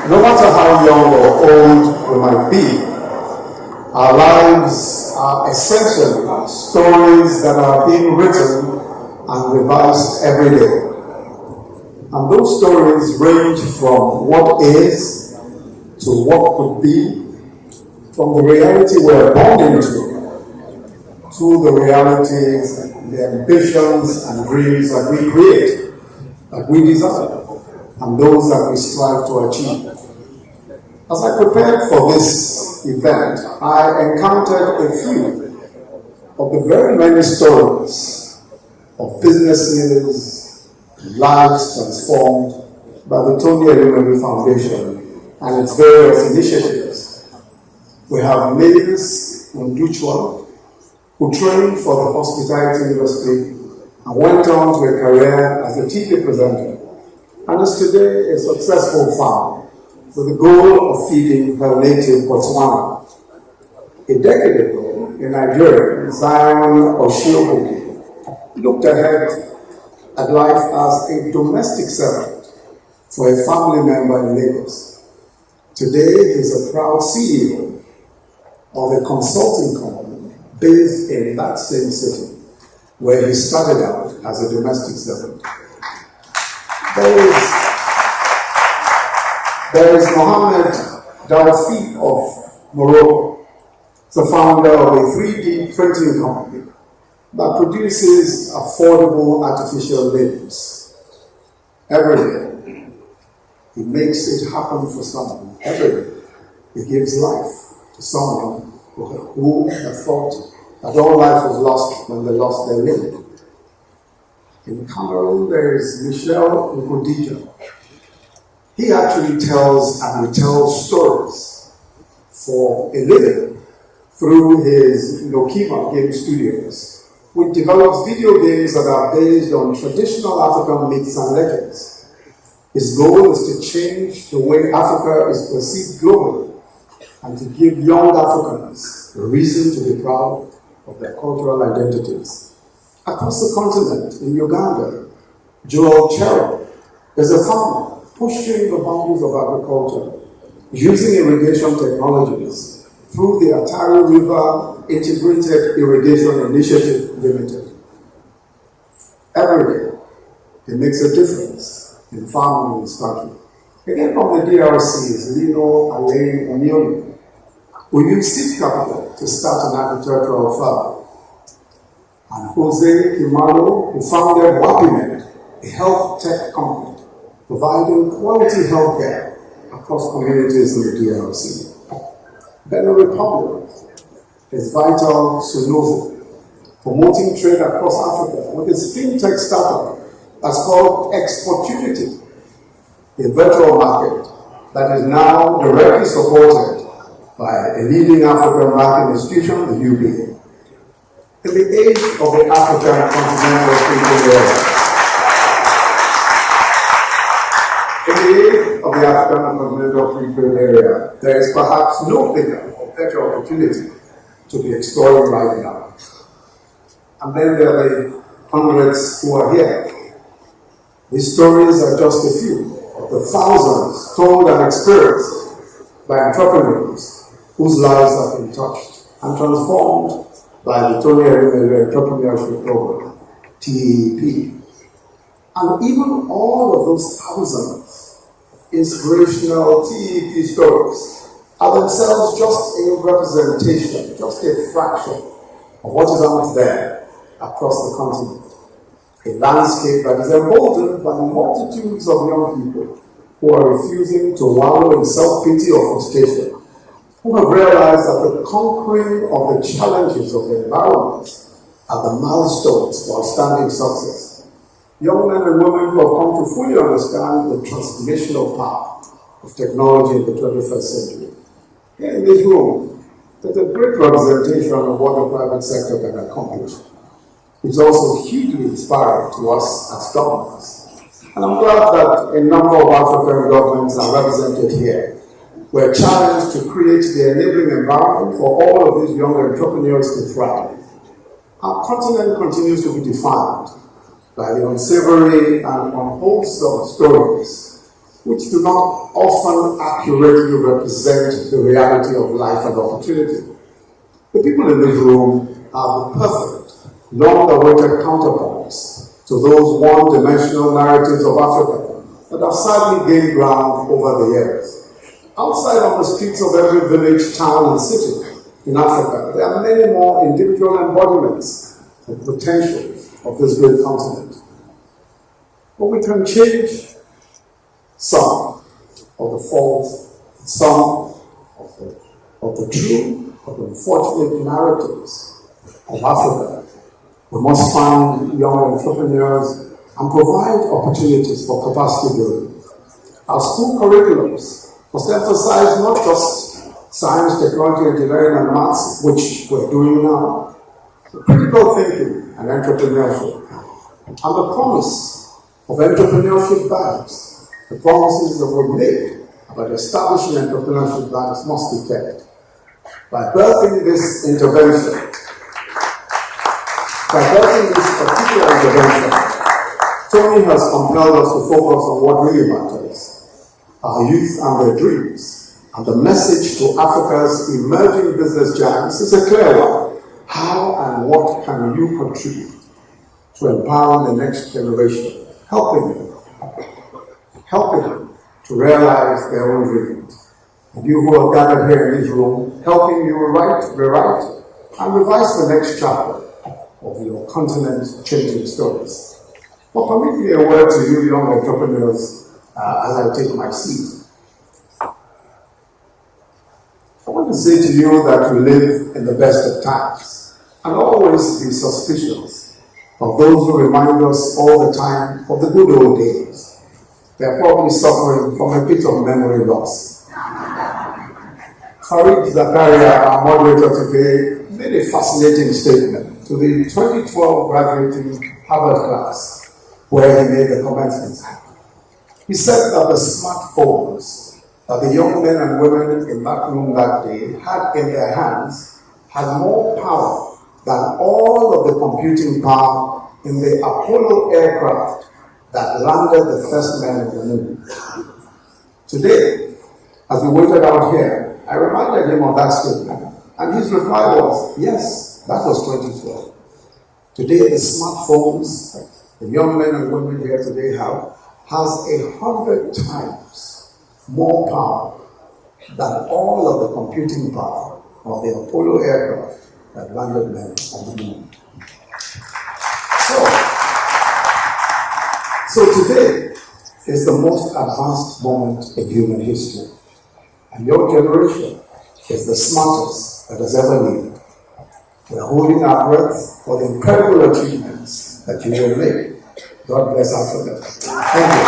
No matter how young or old we might be, our lives are essentially stories that are being written and revised every day. And those stories range from what is to what could be, from the reality we're born into to the realities, the ambitions and dreams that we create, that we desire, and those that we strive to achieve. As I prepared for this event, I encountered a few of the very many stories of businesses, lives transformed by the Tony Elumelu Foundation and its various initiatives. We have Mavis Nduchwa, who trained for the hospitality industry and went on to a career as a TV presenter, and is today a successful farmer with the goal of feeding her native Botswana. A decade ago, in Nigeria, Zion Osinbajo looked ahead at life as a domestic servant for a family member in Lagos. Today, he is a proud CEO of a consulting company based in that same city, where he started out as a domestic servant. There is Mohammed Dalfi of Morocco, the founder of a 3D printing company that produces affordable artificial limbs. Every day, he makes it happen for someone. Every day, he gives life to someone who had thought that all life was lost when they lost their limb. In Cameroon, there is Michel Nkodija. He actually tells and retells stories for a living through his Nokima game studios, which develops video games that are based on traditional African myths and legends. His goal is to change the way Africa is perceived globally and to give young Africans a reason to be proud of their cultural identities. Across the continent, in Uganda, Joel Chero is a farmer pushing the boundaries of agriculture, using irrigation technologies through the Atari River Integrated Irrigation Initiative Limited. Every day, it makes a difference in farming in this country. Again, from the DRC is Lino Alain Onioni, who used seed capital to start an agricultural farm. And Jose Kimalo, who founded Wapimed, a health tech company, providing quality health care across communities in the DRC. Benin Republic is Vital Sunovo, promoting trade across Africa with its fintech startup that's called Exportunity, a virtual market that is now directly supported by a leading African banking institution, the UBA. In the age of the African continental free trade area, there is perhaps no bigger or better opportunity to be exploring right now. And then there are the hundreds who are here. These stories are just a few of the thousands told and experienced by entrepreneurs whose lives have been touched and transformed by the Tony Elumelu Entrepreneurship Program, TEP. And even all of those thousands of inspirational TEP stories are themselves just a representation, just a fraction of what is out there across the continent. A landscape that is emboldened by multitudes of young people who are refusing to wallow in self-pity or frustration, who have realized that the conquering of the challenges of the environment are the milestones for outstanding success. Young men and women who have come to fully understand the transformational power of technology in the 21st century. Here in this room, there's a great representation of what the private sector can accomplish. It's also hugely inspiring to us as governments. And I'm glad that a number of African governments are represented here. We're challenged to create the enabling environment for all of these young entrepreneurs to thrive. Our continent continues to be defined by the unsavory and unwholesome stories which do not often accurately represent the reality of life and opportunity. The people in this room are the perfect, long-awaited counterparts to those one-dimensional narratives of Africa that have sadly gained ground over the years. Outside of the streets of every village, town, and city in Africa, there are many more individual embodiments of the potential of this great continent. But we can change some of the faults, some of the true, of the unfortunate narratives of Africa. We must find young entrepreneurs and provide opportunities for capacity building. Our school curriculums must emphasize not just science, technology, engineering, and maths, which we're doing now, but critical thinking and entrepreneurship, and the promise of entrepreneurship banks. The promises that were made about establishing entrepreneurship banks must be kept. By birthing this particular intervention, Tony has compelled us to focus on what really matters: our youth and their dreams. And the message to Africa's emerging business giants is a clear one. How and what can you contribute to empowering the next generation, helping them to realize their own dreams? And you who are gathered here in this room, helping you rewrite, and revise the next chapter of your continent-changing stories. But permit me a word to you, young entrepreneurs, as I take my seat. I want to say to you that we live in the best of times, and always be suspicious of those who remind us all the time of the good old days. They are probably suffering from a bit of memory loss. Farid Zakaria, our moderator today, made a fascinating statement to the 2012 graduating Harvard class, where he made the commencement. He said that the smartphones that the young men and women in that room that day had in their hands had more power than all of the computing power in the Apollo aircraft that landed the first men on the moon. Today, as we waited out here, I reminded him of that statement, and his reply was, yes, that was 2012. Today, the smartphones that the young men and women here today have has 100 times more power than all of the computing power of the Apollo aircraft that landed men on the moon. So today is the most advanced moment in human history, and your generation is the smartest that has ever lived. We're holding our breath for the incredible achievements that you will make. God bless Africa. Thank you.